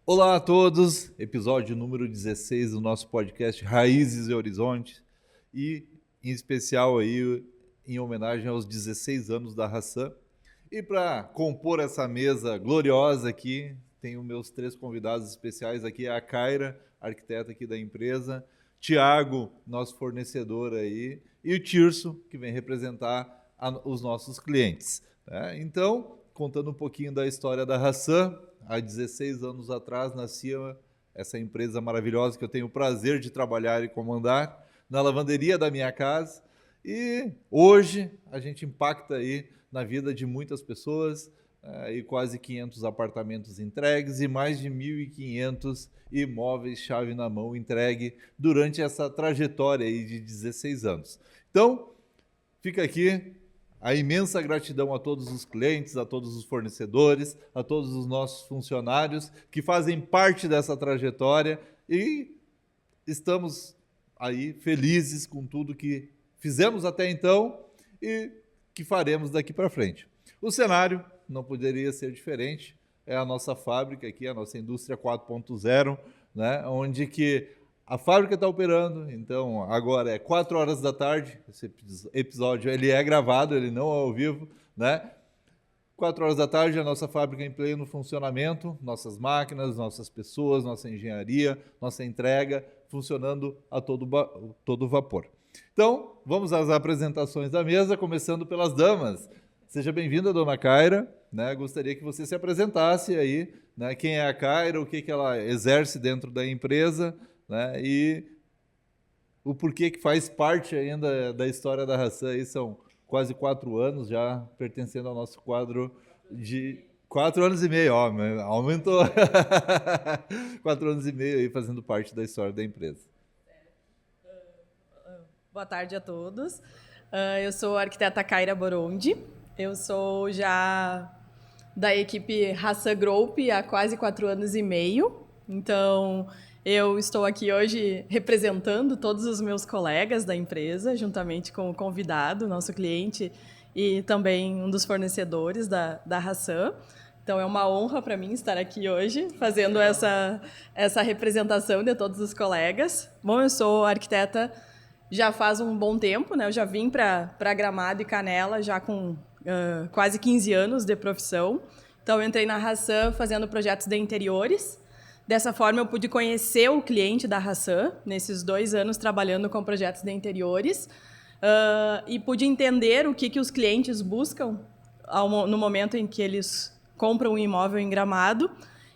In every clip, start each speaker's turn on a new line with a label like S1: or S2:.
S1: Olá a todos, episódio número 16 do nosso podcast Raízes e Horizontes e em especial aí em homenagem aos 16 anos da Hassan. E para compor essa mesa gloriosa aqui, tenho meus três convidados especiais aqui, a Kaira, arquiteta aqui da empresa, Tiago, nosso fornecedor aí, e o Tirso, que vem representar os nossos clientes. Né? Então, contando um pouquinho da história da Hassan, há 16 anos atrás nascia essa empresa maravilhosa que eu tenho o prazer de trabalhar e comandar na lavanderia da minha casa. E hoje a gente impacta aí na vida de muitas pessoas, e quase 500 apartamentos entregues e mais de 1.500 imóveis chave na mão entregue durante essa trajetória aí de 16 anos. Então, fica aqui a imensa gratidão a todos os clientes, a todos os fornecedores, a todos os nossos funcionários que fazem parte dessa trajetória e estamos aí felizes com tudo que fizemos até então e que faremos daqui para frente. O cenário não poderia ser diferente, é a nossa fábrica aqui, a nossa indústria 4.0, né, onde que a fábrica está operando, então agora é 4 horas da tarde, esse episódio ele é gravado, ele não é ao vivo, né? 4 horas da tarde, a nossa fábrica em pleno funcionamento, nossas máquinas, nossas pessoas, nossa engenharia, nossa entrega funcionando a todo vapor. Então, vamos às apresentações da mesa, começando pelas damas. Seja bem-vinda, dona Kaira. Né? Gostaria que você se apresentasse aí, né? Quem é a Kaira, o que ela exerce dentro da empresa, né? E o porquê que faz parte ainda da história da Hassan. Aí são quase 4 anos já pertencendo ao nosso quadro de 4 anos e meio, ó, aumentou 4 anos e meio aí fazendo parte da história da empresa.
S2: Boa tarde a todos. Eu sou a arquiteta Kaira Borondi. Eu sou já da equipe Hassan Group há quase 4 anos e meio. Então, eu estou aqui hoje representando todos os meus colegas da empresa, juntamente com o convidado, nosso cliente, e também um dos fornecedores da Hassan. Então, é uma honra para mim estar aqui hoje, fazendo essa representação de todos os colegas. Bom, eu sou arquiteta já faz um bom tempo, né? Eu já vim para Gramado e Canela já com quase 15 anos de profissão. Então, eu entrei na Hassan fazendo projetos de interiores. Dessa forma, eu pude conhecer o cliente da Hassan, nesses 2 anos trabalhando com projetos de interiores, e pude entender o que os clientes buscam no momento em que eles compram um imóvel em Gramado.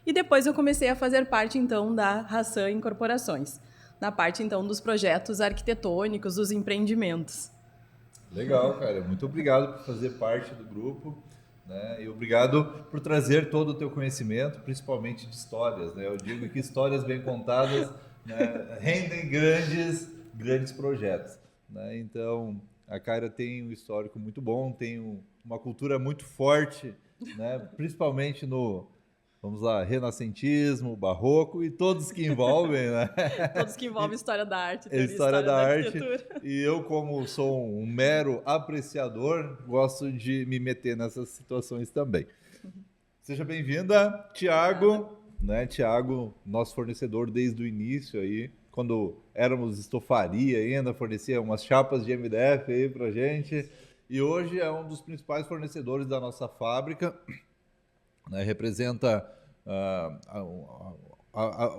S2: E depois eu comecei a fazer parte, então, da Hassan Incorporações, na parte, então, dos projetos arquitetônicos, dos empreendimentos.
S1: Legal, cara. Muito obrigado por fazer parte do grupo, né? E obrigado por trazer todo o teu conhecimento, principalmente de histórias, né? Eu digo que histórias bem contadas, né, rendem grandes projetos, né? Então, a Kaira tem um histórico muito bom, tem uma cultura muito forte, né? Principalmente no, vamos lá, renascentismo, barroco e todos que envolvem, né?
S2: Todos que envolvem história da arte,
S1: História da arte.
S2: arquitetura.
S1: E eu, como sou um mero apreciador, gosto de me meter nessas situações também. Seja bem-vinda, Tiago, né? Tiago, nosso fornecedor desde o início aí, quando éramos estofaria ainda, fornecia umas chapas de MDF aí pra gente. E hoje é um dos principais fornecedores da nossa fábrica, né? Representa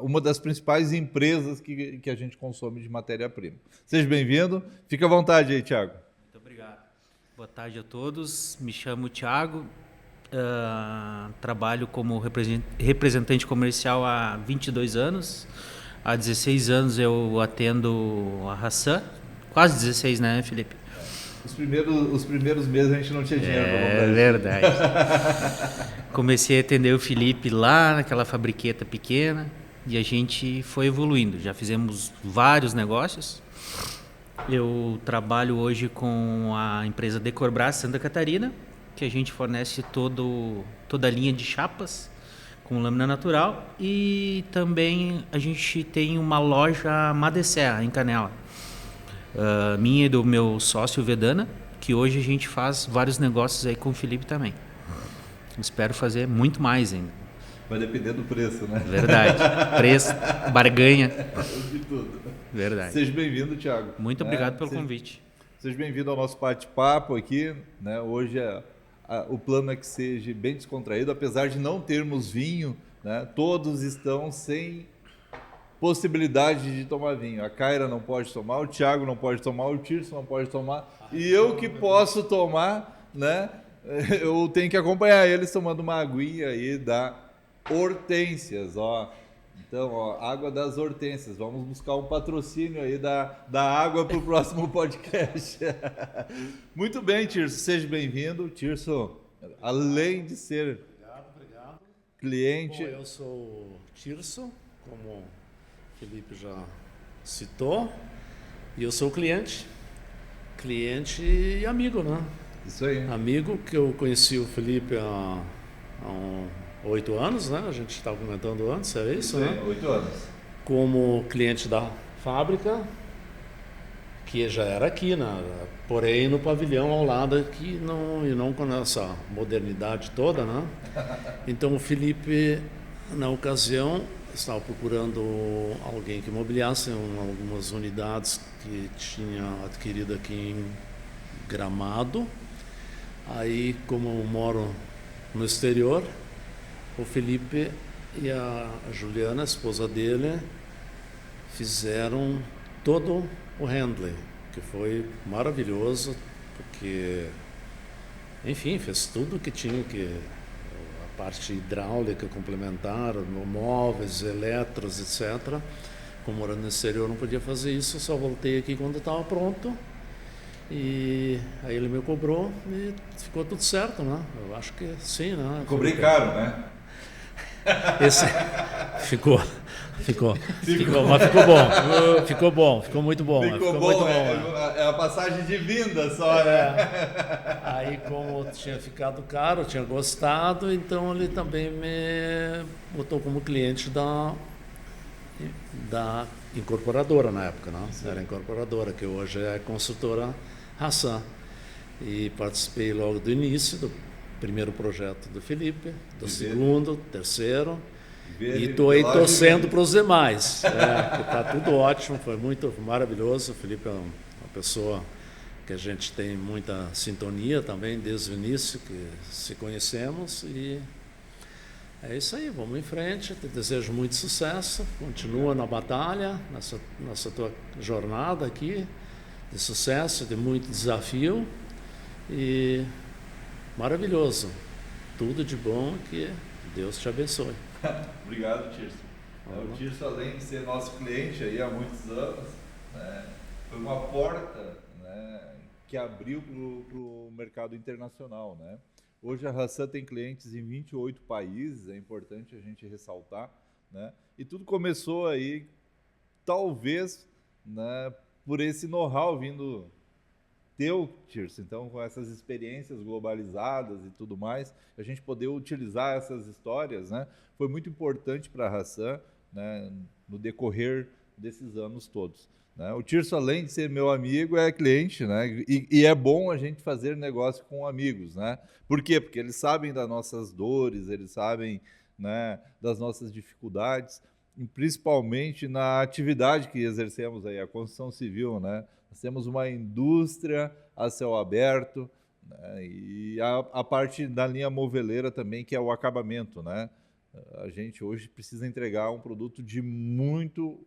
S1: uma das principais empresas que a gente consome de matéria-prima. Seja bem-vindo. Fica à vontade aí, Tiago.
S3: Muito obrigado. Boa tarde a todos. Me chamo Tiago. Trabalho como representante comercial há 22 anos. Há 16 anos eu atendo a Hassan. Quase 16, né, Felipe?
S1: Os primeiros meses a gente não tinha dinheiro para comprar.
S3: É verdade. Comecei a atender o Felipe lá naquela fabriqueta pequena e a gente foi evoluindo. Já fizemos vários negócios. Eu trabalho hoje com a empresa Decorbras Santa Catarina, que a gente fornece toda a linha de chapas com lâmina natural, e também a gente tem uma loja Madesserra em Canela. Minha e do meu sócio Vedana, que hoje a gente faz vários negócios aí com o Felipe também. Espero fazer muito mais ainda.
S1: Vai depender do preço, né?
S3: Verdade. Preço, barganha.
S1: De tudo.
S3: Verdade.
S1: Seja bem-vindo, Thiago.
S3: Muito obrigado pelo convite.
S1: Seja bem-vindo ao nosso bate-papo aqui, né? Hoje o plano é que seja bem descontraído, apesar de não termos vinho, né? Todos estão sem possibilidade de tomar vinho. A Kaira não pode tomar, o Thiago não pode tomar, o Tirso não pode tomar, e eu que posso tomar, né? Eu tenho que acompanhar eles tomando uma aguinha aí da Hortênsias, ó. Então, ó, água das Hortênsias. Vamos buscar um patrocínio aí da água para o próximo podcast. Muito bem, Tirso, seja bem-vindo. Tirso, além de ser
S4: Obrigado.
S1: cliente...
S4: Bom, eu sou o Tirso, como o Felipe já citou, e eu sou cliente e amigo, né?
S1: Isso aí.
S4: Amigo que eu conheci o Felipe há 8 anos, né? A gente estava comentando antes, é isso, né?
S1: 8 anos.
S4: Como cliente da fábrica, que já era aqui, né? Porém no pavilhão ao lado aqui, e não com essa modernidade toda, né? Então o Felipe, na ocasião, estava procurando alguém que mobiliasse algumas unidades que tinha adquirido aqui em Gramado. Aí, como eu moro no exterior, o Felipe e a Juliana, a esposa dele, fizeram todo o handling, que foi maravilhoso, porque, enfim, fez tudo que tinha que, a parte hidráulica complementar, móveis, eletros, etc. Como morando no exterior não podia fazer isso, só voltei aqui quando estava pronto. E aí ele me cobrou e ficou tudo certo, né? Eu acho que sim, né?
S1: Cobrei caro, né?
S4: Esse ficou, mas ficou bom, ficou muito bom.
S1: Ficou bom,
S4: muito bom.
S1: é a passagem de vinda só, né?
S4: Aí como tinha ficado caro, tinha gostado, então ele também me botou como cliente da incorporadora na época, né? Era a incorporadora, que hoje é a consultora Hassan. E participei logo do início do primeiro projeto do Felipe, do segundo, terceiro, e estou aí torcendo para os demais. Está tudo ótimo, foi muito maravilhoso. O Felipe é uma pessoa que a gente tem muita sintonia também desde o início, que se conhecemos, e é isso aí, vamos em frente. Te desejo muito sucesso, continua na batalha, nessa tua jornada aqui, de sucesso, de muito desafio, e maravilhoso, tudo de bom, que Deus te abençoe.
S1: Obrigado, Tirso. O Tirso, além de ser nosso cliente aí há muitos anos, né, foi uma porta, né, que abriu para o mercado internacional, né? Hoje a Hassan tem clientes em 28 países, é importante a gente ressaltar, né? E tudo começou aí, talvez, né, por esse know-how vindo teu, Tirso. Então, com essas experiências globalizadas e tudo mais, a gente poder utilizar essas histórias, né, foi muito importante para a Hassan, né, no decorrer desses anos todos. Né? O Tirso, além de ser meu amigo, é cliente, né? E é bom a gente fazer negócio com amigos, né? Por quê? Porque eles sabem das nossas dores, eles sabem, né, das nossas dificuldades, e principalmente na atividade que exercemos aí, a construção civil, né? Nós temos uma indústria a céu aberto, né? E a parte da linha moveleira também, que é o acabamento, né? A gente hoje precisa entregar um produto de muito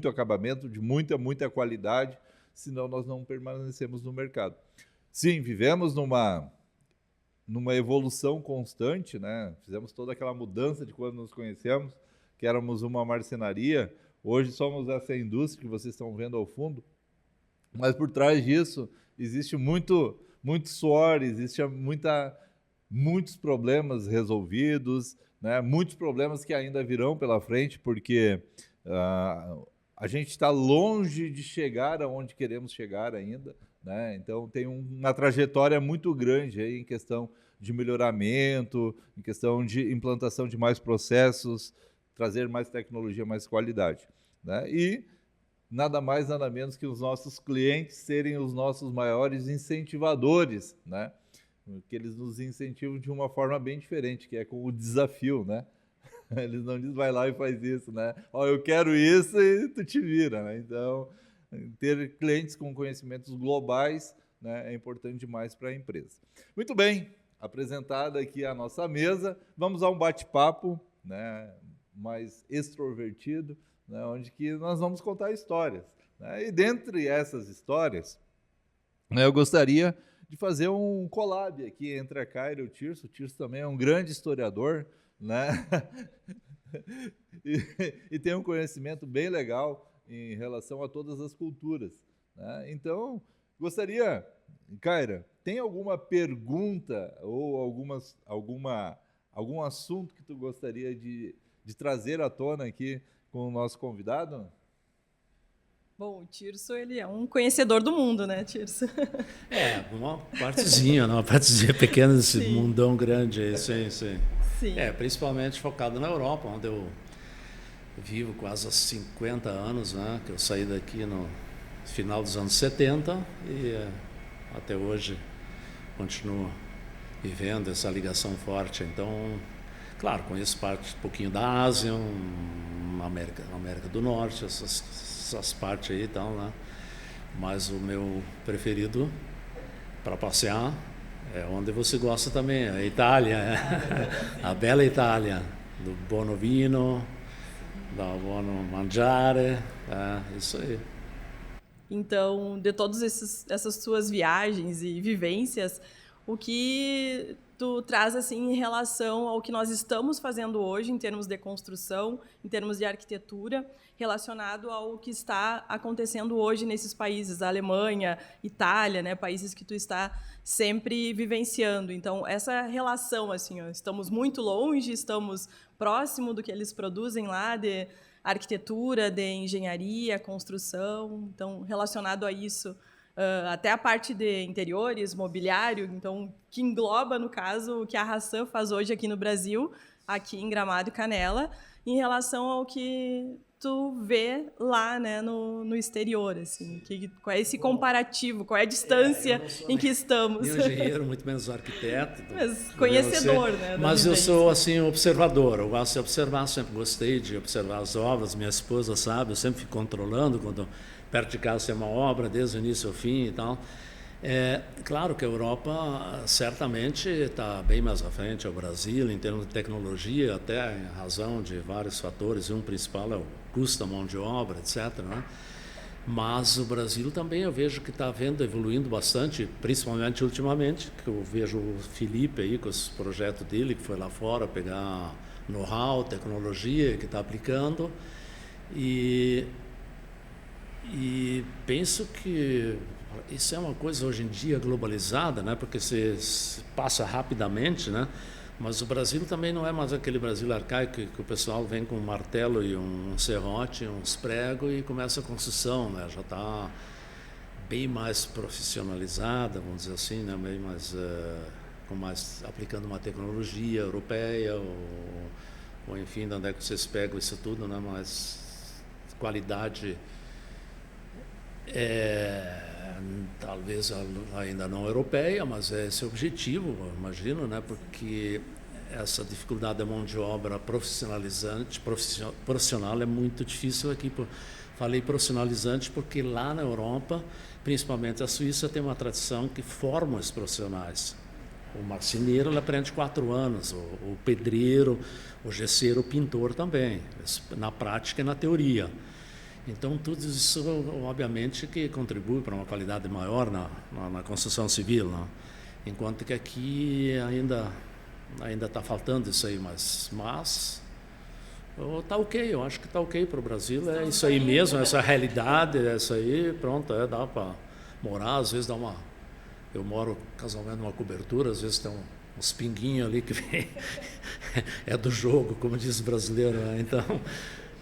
S1: acabamento, de muita qualidade, senão nós não permanecemos no mercado. Sim, vivemos numa evolução constante, né? Fizemos toda aquela mudança de quando nos conhecemos, que éramos uma marcenaria, hoje somos essa indústria que vocês estão vendo ao fundo, mas por trás disso existe muito suor, existe muitos problemas resolvidos, né? Muitos problemas que ainda virão pela frente, porque a gente está longe de chegar aonde queremos chegar ainda, né? Então tem uma trajetória muito grande aí em questão de melhoramento, em questão de implantação de mais processos, trazer mais tecnologia, mais qualidade, né? E nada mais, nada menos que os nossos clientes serem os nossos maiores incentivadores, né? que eles nos incentivam de uma forma bem diferente, que é com o desafio, né? Eles não dizem, vai lá e faz isso, né? Ó, eu quero isso e tu te vira, né? Então, ter clientes com conhecimentos globais, né, é importante demais para a empresa. Muito bem, apresentada aqui a nossa mesa, vamos a um bate-papo, né, mais extrovertido, né, onde que nós vamos contar histórias, né? E dentre essas histórias, né, eu gostaria de fazer um collab aqui entre a Kaira e o Tirso. O Tirso também é um grande historiador, né? e tem um conhecimento bem legal em relação a todas as culturas, né? Então, gostaria, Kaira, tem alguma pergunta ou algum assunto que tu gostaria de trazer à tona aqui com o nosso convidado?
S2: Bom, o Tirso, ele é um conhecedor do mundo, né, Tirso?
S4: Uma partezinha, né? Uma partezinha pequena desse
S2: Sim.
S4: mundão grande aí, sim.
S2: Sim.
S4: Principalmente focado na Europa, onde eu vivo quase há 50 anos, né? Que eu saí daqui no final dos anos 70 e até hoje continuo vivendo essa ligação forte. Então, claro, conheço um pouquinho da Ásia, América do Norte, essas partes aí e tal, né? Mas o meu preferido para passear é onde você gosta também, a Itália, a bela Itália, do buono vino, do buono mangiare, isso aí.
S2: Então, de todas essas suas viagens e vivências, o que tu traz assim em relação ao que nós estamos fazendo hoje em termos de construção, em termos de arquitetura, relacionado ao que está acontecendo hoje nesses países, a Alemanha, Itália, né, países que tu está sempre vivenciando. Então, essa relação assim, ó, estamos muito longe, estamos próximo do que eles produzem lá de arquitetura, de engenharia, construção, então relacionado a isso. Até a parte de interiores, mobiliário, então, que engloba, no caso, o que a Hassan faz hoje aqui no Brasil, aqui em Gramado e Canela, em relação ao que tu vê lá, né, no exterior, assim, qual é esse comparativo, qual é a distância em que estamos.
S4: Nem engenheiro, muito menos arquiteto.
S2: Mas conhecedor, né?
S4: Mas eu sou, assim, observador, eu gosto de observar, sempre gostei de observar as obras, minha esposa sabe, eu sempre fico controlando quando perto de casa tem uma obra, desde o início ao fim e tal. Claro que a Europa certamente está bem mais à frente ao Brasil em termos de tecnologia, até em razão de vários fatores, um principal é o custo da mão de obra, etc., né? Mas o Brasil também eu vejo que está evoluindo bastante, principalmente ultimamente, que eu vejo o Felipe aí com esse projeto dele, que foi lá fora pegar know-how, tecnologia, que está aplicando, e penso que isso é uma coisa hoje em dia globalizada, né? Porque se passa rapidamente, né? Mas o Brasil também não é mais aquele Brasil arcaico que o pessoal vem com um martelo e um serrote, uns pregos e começa a construção, né? Já está bem mais profissionalizada, vamos dizer assim, né? Bem mais aplicando uma tecnologia europeia ou enfim, de onde é que vocês pegam isso tudo, né? Mais qualidade. Talvez ainda não europeia, mas é esse o objetivo, eu imagino, né? Porque essa dificuldade da mão de obra profissional é muito difícil aqui. Falei profissionalizante porque lá na Europa, principalmente a Suíça, tem uma tradição que forma os profissionais. O marceneiro ele aprende 4 anos, o pedreiro, o gesseiro, o pintor também, na prática e na teoria. Então, tudo isso, obviamente, que contribui para uma qualidade maior na construção civil, né? Enquanto que aqui ainda está faltando isso aí, mas está ok, eu acho que está ok para o Brasil, é isso aí mesmo, essa realidade, é isso aí, pronto, dá para morar, às vezes eu moro casualmente numa cobertura, às vezes tem uns pinguinhos ali que vem, é do jogo, como diz o brasileiro, né?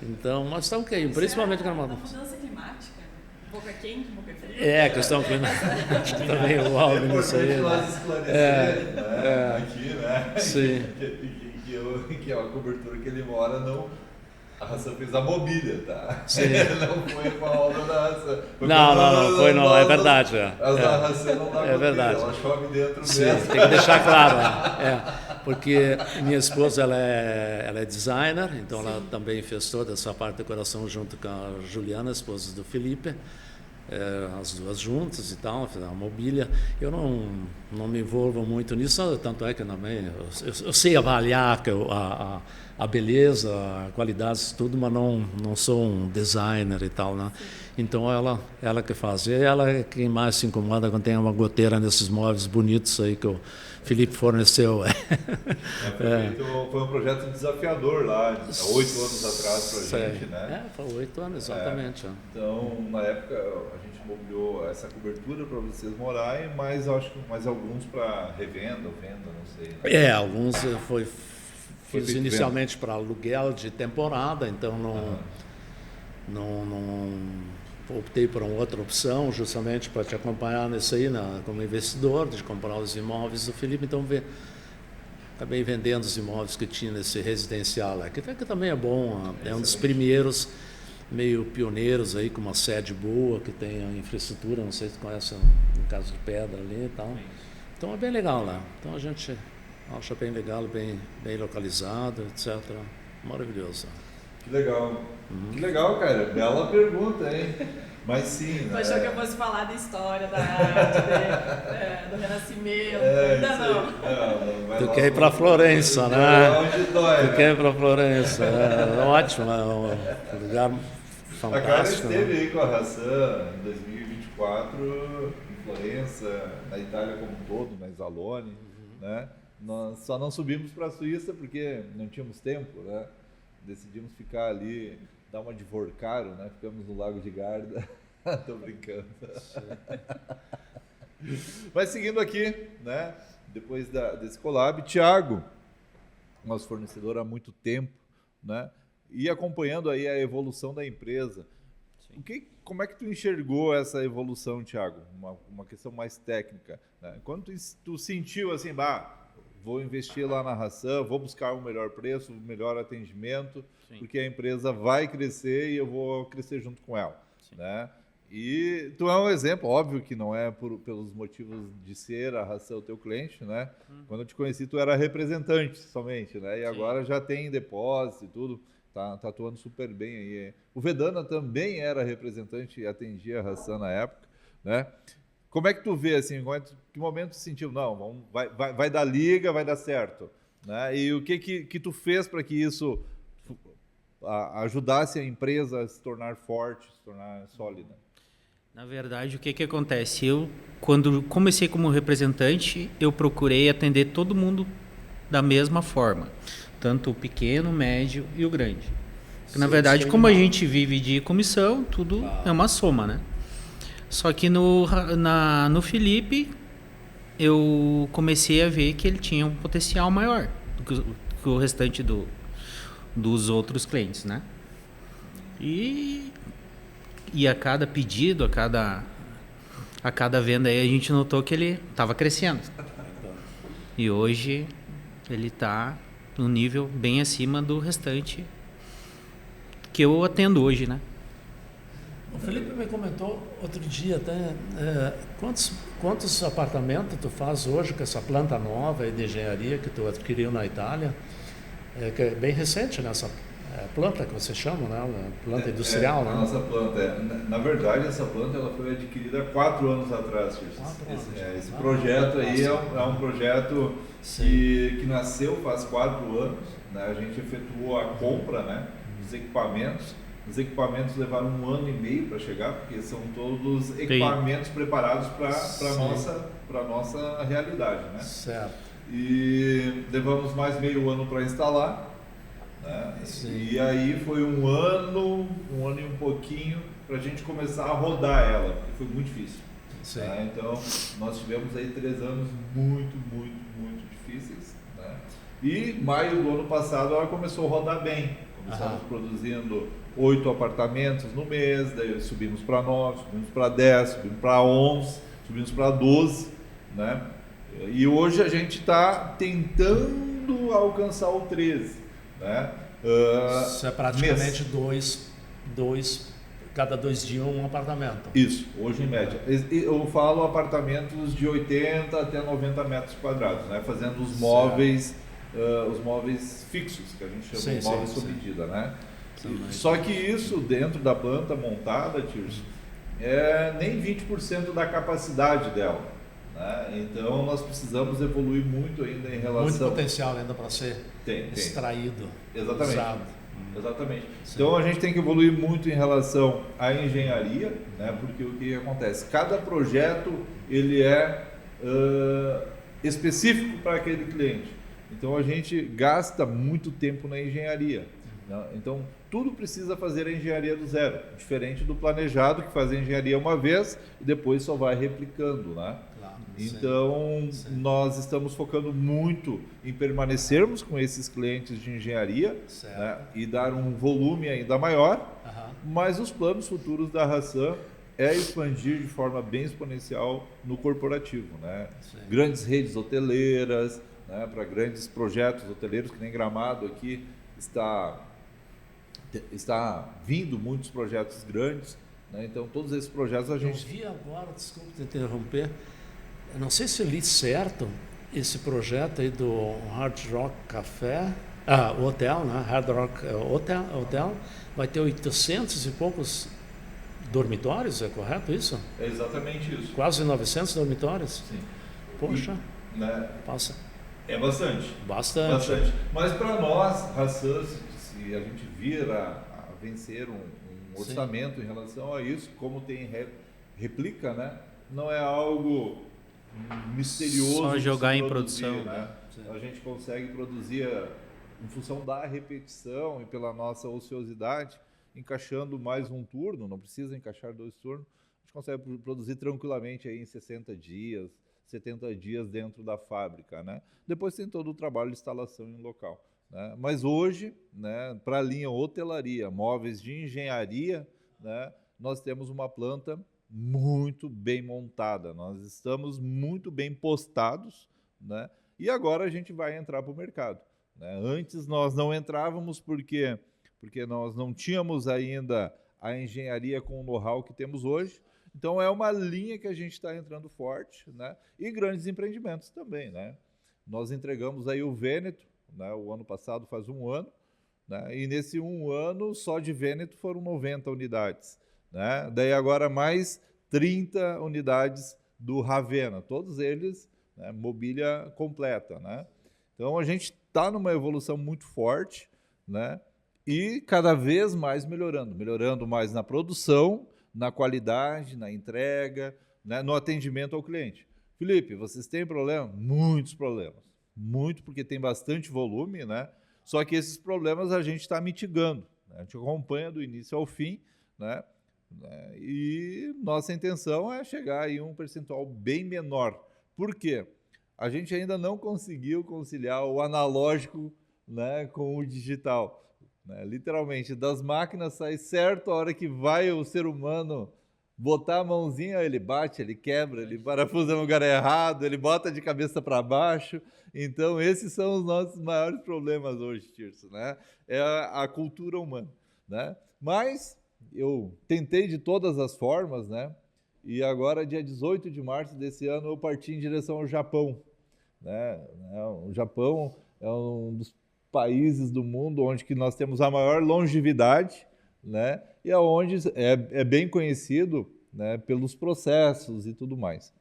S4: Então, mas está ok, principalmente Gramado.
S2: A mudança climática, boca quente, boca fria.
S4: Questão climática também, o áudio nisso aí.
S1: Aqui, né?
S4: Sim.
S1: Que é uma cobertura que ele mora, A Hassan fez a mobília, tá?
S4: Sim.
S1: Não foi com a obra da Hassan.
S4: Não, foi não, é verdade.
S1: As da Hassan não dá
S4: É verdade.
S1: Ela chove dentro
S4: Sim,
S1: mesmo.
S4: tem que deixar claro. Porque minha esposa ela é designer, então ela também fez toda essa parte de decoração junto com a Juliana, a esposa do Felipe. As duas juntas e tal, a mobília. Eu não me envolvo muito nisso, tanto é que também eu sei avaliar a beleza, a qualidade, tudo, mas não sou um designer e tal, né? Então ela que faz. E ela é quem mais se incomoda quando tem uma goteira nesses móveis bonitos aí que o Felipe forneceu.
S1: Foi um projeto desafiador lá, há 8 anos atrás pra gente, né?
S4: Foi 8 anos, exatamente.
S1: Então, na época, a gente mobiliou essa cobertura para vocês morarem, mas acho que mais alguns para revenda ou venda, não sei. Né?
S4: Alguns fiz inicialmente para aluguel de temporada, então não optei por uma outra opção, justamente para te acompanhar nisso aí, como investidor, de comprar os imóveis do Felipe. Então, acabei vendendo os imóveis que tinha nesse residencial lá, que também é bom, é um dos primeiros meio pioneiros aí, com uma sede boa, que tem a infraestrutura, não sei se tu conhece um caso de pedra ali e tal. Então, é bem legal lá. Então, a gente acha bem legal, bem localizado, etc. Maravilhoso.
S1: Que legal. Que legal, cara. Bela pergunta, hein? Mas sim, né?
S2: Achou que eu fosse falar da história da arte, do Renascimento, ainda não.
S4: Tu quer ir para Florença, né?
S1: Onde dói,
S4: tu quer ir para Florença, ótimo, é um lugar fantástico.
S1: A cara esteve aí com a Hassan em 2024, em Florença, na Itália como um todo, na Isalone, né? Nós só não subimos para a Suíça porque não tínhamos tempo, né? Decidimos ficar ali, dar uma de Vorcaro, né? Ficamos no Lago de Garda. Tô brincando. Mas seguindo aqui, né? Depois desse collab, Thiago, nosso fornecedor há muito tempo, né? E acompanhando aí a evolução da empresa. Como é que tu enxergou essa evolução, Thiago? Uma questão mais técnica, né? Quando tu sentiu assim, vou investir lá na Hassan, vou buscar um melhor preço, um melhor atendimento, sim, porque a empresa vai crescer e eu vou crescer junto com ela, né? E tu é um exemplo, óbvio que não é pelos motivos de ser a Hassan o teu cliente, né? Quando eu te conheci, tu era representante somente, né? E agora já tem depósito e tudo, tá atuando super bem aí. O Vedana também era representante e atendia a Hassan na época, né? Como é que tu vê, assim, que momento tu sentiu, não, vai dar liga, vai dar certo, né? E o que tu fez para que isso ajudasse a empresa a se tornar forte, se tornar sólida?
S3: Na verdade, o que acontece? Eu, quando comecei como representante, eu procurei atender todo mundo da mesma forma, tanto o pequeno, o médio e o grande. Porque, na verdade, como a gente vive de comissão, tudo é uma soma, né? Só que no Felipe, eu comecei a ver que ele tinha um potencial maior do que o restante dos outros clientes, né? E a cada pedido, a cada venda aí, a gente notou que ele estava crescendo. E hoje ele está num nível bem acima do restante que eu atendo hoje, né?
S4: O Felipe me comentou outro dia até quantos apartamentos tu faz hoje com essa planta nova de engenharia que tu adquiriu na Itália, que é bem recente, né? Essa planta que você chama, né? Planta industrial, né?
S1: A nossa planta, na verdade, essa planta ela foi adquirida há 4 anos atrás. Esse projeto aí é um projeto que nasceu faz 4 anos, né? A gente efetuou a compra, né, dos equipamentos. Os equipamentos levaram 1 ano e meio para chegar, porque são todos equipamentos preparados para a nossa realidade, né?
S4: Certo.
S1: E levamos mais meio ano para instalar, né? E aí foi 1 ano e um pouquinho para a gente começar a rodar ela, porque foi muito difícil. Né? Então, nós tivemos aí 3 anos muito difíceis, né? E maio do ano passado ela começou a rodar bem. Começamos produzindo 8 apartamentos no mês, daí subimos para 9, subimos para 10, subimos para 11, subimos para 12, né? E hoje a gente está tentando alcançar o 13, né?
S4: Isso é praticamente cada 2 dias um apartamento.
S1: Isso, hoje em média. Eu falo apartamentos de 80 até 90 metros quadrados, né? Fazendo os móveis fixos, que a gente chama de móveis sob medida, né? Só que isso dentro da planta montada, Tirso, é nem 20% da capacidade dela, né? Então nós precisamos evoluir muito ainda em relação...
S4: Muito potencial ainda para ser extraído.
S1: Exatamente.
S4: Usado.
S1: Exatamente.
S4: Sim.
S1: Então a gente tem que evoluir muito em relação à engenharia, né? Porque o que acontece? Cada projeto ele é específico para aquele cliente. Então a gente gasta muito tempo na engenharia, né? Então tudo precisa fazer a engenharia do zero, diferente do planejado que faz a engenharia uma vez e depois só vai replicando, né? Então, nós estamos focando muito em permanecermos com esses clientes de engenharia, né, e dar um volume ainda maior, mas os planos futuros da Hassan é expandir de forma bem exponencial no corporativo, né? Grandes redes hoteleiras, né, para grandes projetos hoteleiros, que nem Gramado aqui está vindo muitos projetos grandes, né? Então todos esses projetos a gente...
S4: Eu vi agora, desculpa te interromper, eu não sei se eu li certo esse projeto aí do Hard Rock Café, o hotel, né? Hard Rock Hotel, vai ter 800 e poucos dormitórios, é correto isso?
S1: É exatamente isso.
S4: Quase 900 dormitórios?
S1: Sim.
S4: Poxa,
S1: né,
S4: passa.
S1: É bastante.
S4: Bastante.
S1: Mas para nós, Hassan, se a gente vir a vencer um orçamento em relação a isso, como tem réplica, né? Não é algo misterioso.
S3: Só jogar em
S1: produzir,
S3: produção,
S1: né? A gente consegue produzir em função da repetição e pela nossa ociosidade, encaixando mais um turno, não precisa encaixar 2 turnos, a gente consegue produzir tranquilamente aí em 60 dias, 70 dias dentro da fábrica, né? Depois tem todo o trabalho de instalação em local, né? Mas hoje, né, para a linha hotelaria, móveis de engenharia, né, nós temos uma planta muito bem montada, nós estamos muito bem postados, né? E agora a gente vai entrar para o mercado, né? Antes nós não entrávamos porque nós não tínhamos ainda a engenharia com o know-how que temos hoje. Então é uma linha que a gente está entrando forte, né? E grandes empreendimentos também, né? Nós entregamos aí o Vêneto, né? O ano passado faz 1 ano, né? E nesse 1 ano só de Vêneto foram 90 unidades. Né? Daí agora mais 30 unidades do Ravenna, todos eles, né, mobília completa, né? Então a gente está numa evolução muito forte, né? E cada vez mais melhorando mais na produção, na qualidade, na entrega, né, no atendimento ao cliente. Felipe, vocês têm problema? Muitos problemas, muito, porque tem bastante volume, né? Só que esses problemas a gente está mitigando, né? A gente acompanha do início ao fim, né? E nossa intenção é chegar aí um percentual bem menor. Por quê? A gente ainda não conseguiu conciliar o analógico, né, com o digital, né? Literalmente, das máquinas sai certo, a hora que vai o ser humano botar a mãozinha, ele bate, ele quebra, ele parafusa no lugar errado, ele bota de cabeça para baixo. Então esses são os nossos maiores problemas hoje, Tirso, né? É a cultura humana, né? Mas eu tentei de todas as formas, né? E agora, dia 18 de março desse ano, eu parti em direção ao Japão, né? O Japão é um dos países do mundo onde que nós temos a maior longevidade, né? E aonde é bem conhecido, né, pelos processos e tudo mais,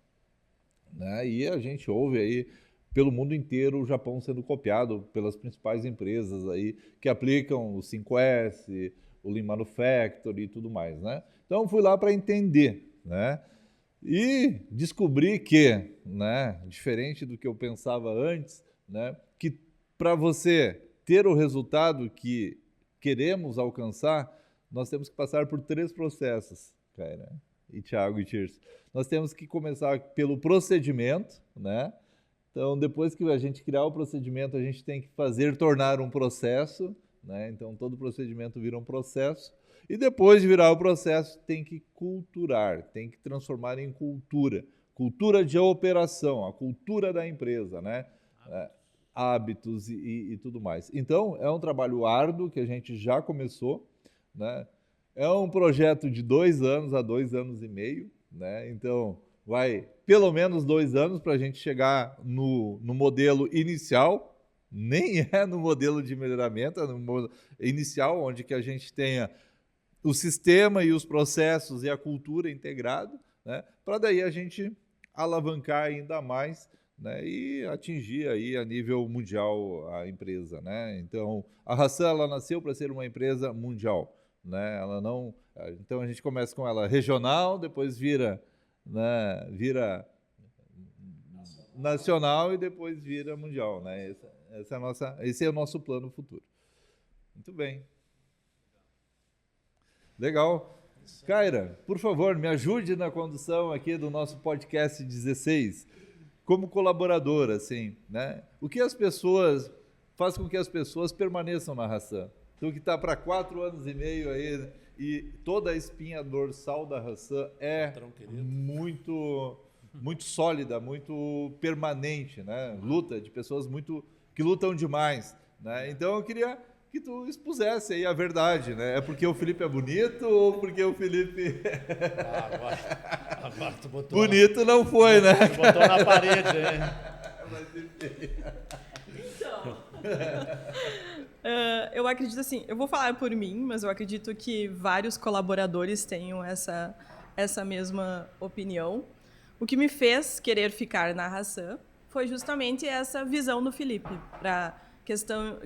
S1: né? E a gente ouve aí pelo mundo inteiro o Japão sendo copiado pelas principais empresas aí que aplicam o 5S, o Lean Manufacturing e tudo mais, né? Então fui lá para entender, né? E descobri que, né, diferente do que eu pensava antes, né, que para você ter o resultado que queremos alcançar, nós temos que passar por 3 processos, cara, e Thiago e Tirso. Nós temos que começar pelo procedimento, né? Então, depois que a gente criar o procedimento, a gente tem que tornar um processo, né? Então, todo procedimento vira um processo. E depois de virar o processo, tem que culturar, tem que transformar em cultura. Cultura de operação, a cultura da empresa, né? hábitos e tudo mais. Então, é um trabalho árduo que a gente já começou, né? É um projeto de 2 anos a 2 anos e meio, né? Então, vai pelo menos 2 anos para a gente chegar no modelo inicial, nem é no modelo de melhoramento, é no modelo inicial, onde que a gente tenha o sistema e os processos e a cultura integrado, né? Para daí a gente alavancar ainda mais, né? E atingir aí a nível mundial a empresa, né? Então, a Hassan, ela nasceu para ser uma empresa mundial, né? Ela não, então a gente começa com ela regional, depois vira, né? Vira nacional e depois vira mundial, né? Esse é o nosso plano futuro. Muito bem. Legal. Kaira, por favor, me ajude na condução aqui do nosso podcast 16, como colaboradora, assim, né? O que as pessoas, faz com que as pessoas permaneçam na Hassan? Tu que está para 4 anos e meio aí, né? E toda a espinha dorsal da Hassan é muito sólida, muito permanente, né? Luta de pessoas que lutam demais, né? Então eu queria que tu expusesse aí a verdade, né? É porque o Felipe é bonito ou porque o Felipe...
S4: Agora tu botou
S1: bonito não foi, né?
S4: Tu botou na parede, hein?
S2: Então, eu acredito assim, eu vou falar por mim, mas eu acredito que vários colaboradores tenham essa mesma opinião. O que me fez querer ficar na Hassan foi justamente essa visão do Felipe, para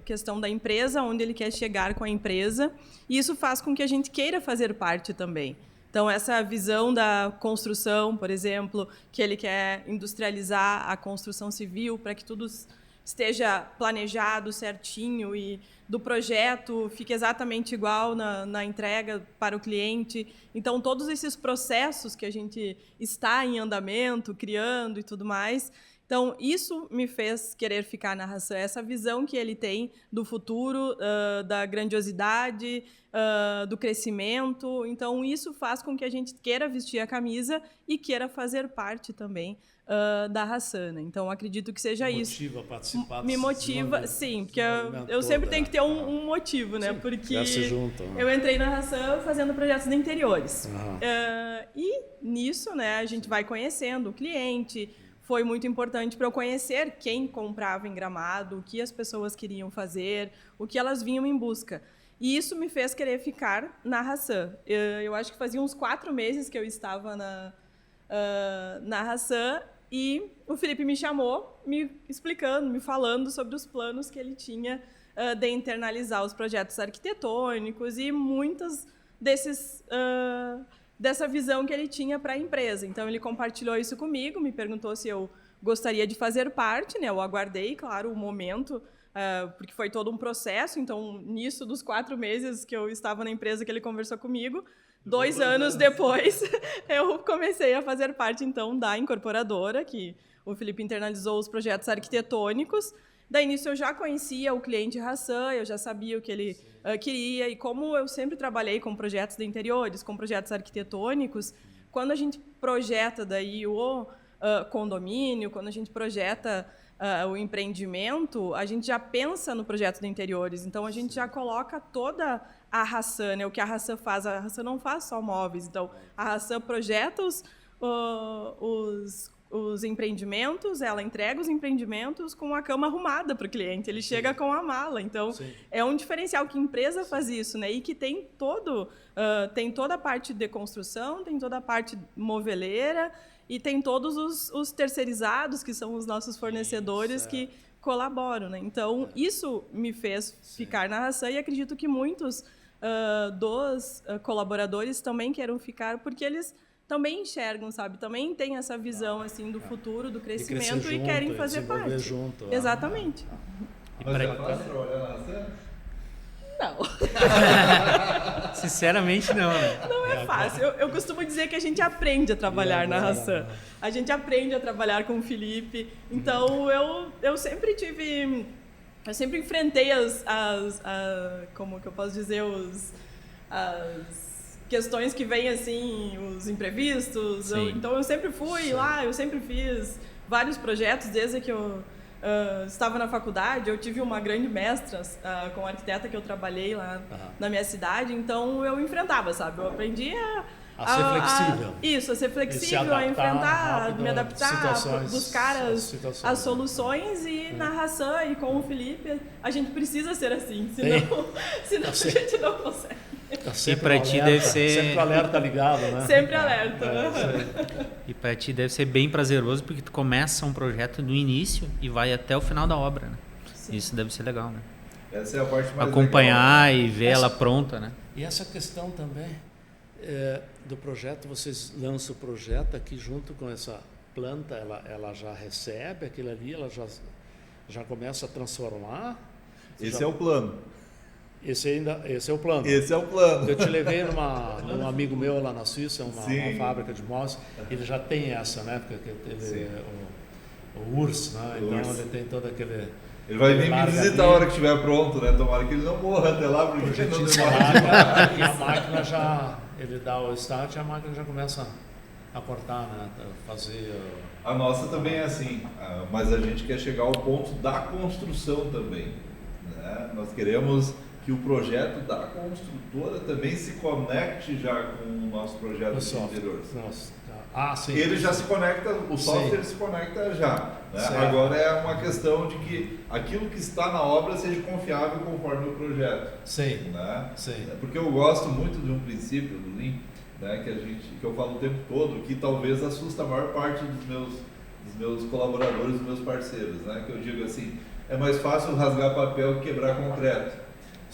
S2: questão da empresa, onde ele quer chegar com a empresa, e isso faz com que a gente queira fazer parte também. Então, essa visão da construção, por exemplo, que ele quer industrializar a construção civil para que tudo esteja planejado certinho e do projeto fique exatamente igual na entrega para o cliente. Então, todos esses processos que a gente está em andamento, criando e tudo mais. Então, isso me fez querer ficar na Hassan, essa visão que ele tem do futuro, da grandiosidade, do crescimento. Então, isso faz com que a gente queira vestir a camisa e queira fazer parte também da Hassan. Né? Então, acredito que seja isso.
S4: Me motiva a participar.
S2: Me motiva, sim, porque eu sempre tenho que ter um motivo, né?
S4: Sim,
S2: porque
S4: se juntam, né?
S2: eu entrei na Hassan fazendo projetos de interiores. E nisso, né, a gente vai conhecendo o cliente. Foi muito importante para eu conhecer quem comprava em Gramado, o que as pessoas queriam fazer, o que elas vinham em busca. E isso me fez querer ficar na Hassan. Eu acho que fazia uns 4 meses que eu estava na Hassan e o Felipe me chamou, me explicando, me falando sobre os planos que ele tinha de internalizar os projetos arquitetônicos e muitas dessa visão que ele tinha para a empresa. Então, ele compartilhou isso comigo, me perguntou se eu gostaria de fazer parte, né? Eu aguardei, claro, o momento, porque foi todo um processo. Então, nisso dos 4 meses que eu estava na empresa que ele conversou comigo, 2 anos depois, eu comecei a fazer parte, então, da incorporadora, que o Felipe internalizou os projetos arquitetônicos. Daí, nisso, eu já conhecia o cliente Hassan, eu já sabia o que ele queria, e como eu sempre trabalhei com projetos de interiores, com projetos arquitetônicos, quando a gente projeta daí o condomínio, quando a gente projeta o empreendimento, a gente já pensa no projeto de interiores, então a gente já coloca toda a Hassan, né? O que a Hassan faz, a Hassan não faz só móveis, então a Hassan projeta os empreendimentos, ela entrega os empreendimentos com a cama arrumada para o cliente, ele chega com a mala. Então, é um diferencial que a empresa faz isso, né? E que tem toda a parte de construção, tem toda a parte moveleira e tem todos os terceirizados, que são os nossos fornecedores que colaboram, né? Então, isso me fez ficar na Hassan e acredito que muitos dos colaboradores também queiram ficar, porque eles também enxergam, sabe? Também tem essa visão assim do futuro, do crescimento e querem fazer parte.
S4: Junto,
S2: exatamente.
S1: Mas é fácil trabalhar na Hassan?
S2: Não.
S3: Sinceramente, não. Né?
S2: Não é fácil. Eu costumo dizer que a gente aprende a trabalhar na Hassan. A gente aprende a trabalhar com o Felipe. Então, eu sempre tive... Eu sempre enfrentei como que eu posso dizer, as questões que vêm assim, os imprevistos. Então eu sempre fui lá, eu sempre fiz vários projetos desde que eu estava na faculdade, eu tive uma grande mestra com a arquiteta que eu trabalhei lá na minha cidade, então eu enfrentava, sabe? Eu aprendi
S4: a ser flexível.
S2: Isso, a ser flexível, a enfrentar, me adaptar, buscar as soluções e na Hassan e com o Felipe, a gente precisa ser assim, senão a gente não consegue.
S3: E para ti deve ser...
S4: Sempre o alerta ligado, né?
S2: Sempre alerta.
S3: E para ti deve ser bem prazeroso, porque tu começa um projeto do início e vai até o final da obra, né? Isso deve ser legal, né?
S1: Essa é a parte mais
S3: acompanhar
S1: legal, né?
S3: E ver ela pronta, né?
S4: E essa questão também do projeto, vocês lançam o projeto aqui junto com essa planta, ela já recebe aquilo ali, ela já começa a transformar?
S1: Esse é o plano.
S4: Esse é o plano.
S1: Esse é o plano.
S4: Eu te levei num amigo meu lá na Suíça, uma fábrica de móveis, ele já tem essa, né? Porque ele o URSS, né? Então ele tem todo aquele...
S1: Ele vai vir me visitar a hora que estiver pronto, né? Tomara que ele não morra até lá, porque
S4: a gente
S1: não
S4: demora. E a máquina já... Ele dá o start e a máquina já começa a cortar, né? Fazer...
S1: A nossa também é assim, mas a gente quer chegar ao ponto da construção também, né? Nós queremos que o projeto da construtora também se conecte já com o nosso projeto de interiores.
S4: Sim.
S1: Ele já se conecta, o software se conecta já. Né? Agora é uma questão de que aquilo que está na obra seja confiável conforme o projeto.
S4: Sim.
S1: Né?
S4: Sim.
S1: Porque eu gosto muito de um princípio do Lean, né, que eu falo o tempo todo, que talvez assusta a maior parte dos meus colaboradores, dos meus parceiros, né? Que eu digo assim, é mais fácil rasgar papel que quebrar concreto.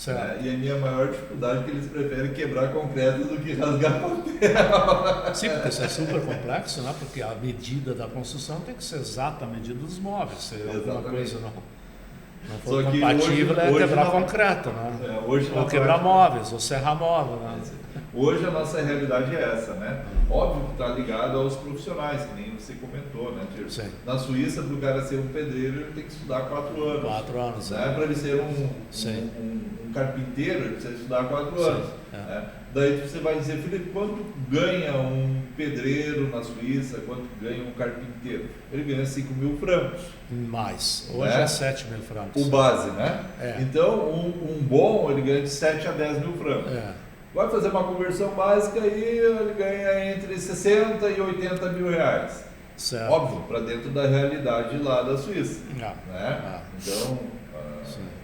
S1: Né? E a minha maior dificuldade é que eles preferem quebrar concreto do que rasgar papel.
S4: Sim, porque isso é super complexo, né? Porque a medida da construção tem que ser exata a medida dos móveis. Se alguma coisa não for compatível, hoje quebrar concreto, né? Ou quebrar móveis, ou serrar móvel, né?
S1: Hoje a nossa realidade é essa, né? Óbvio que está ligado aos profissionais, que nem você comentou, né? Na Suíça, para o cara ser um pedreiro, ele tem que estudar 4 anos.
S4: 4 anos,
S1: né? Para ele ser um carpinteiro, ele precisa estudar 4 anos. Né? Daí você vai dizer, Felipe, quanto ganha um pedreiro na Suíça, quanto ganha um carpinteiro? Ele ganha 5 mil francos.
S4: Mais. Hoje é 7 mil francos.
S1: O base, né? Então, um bom, ele ganha de 7 a 10 mil francos. Vai fazer uma conversão básica e ele ganha entre 60 e 80 mil reais.
S4: Certo.
S1: Óbvio, para dentro da realidade lá da Suíça. Né? Então,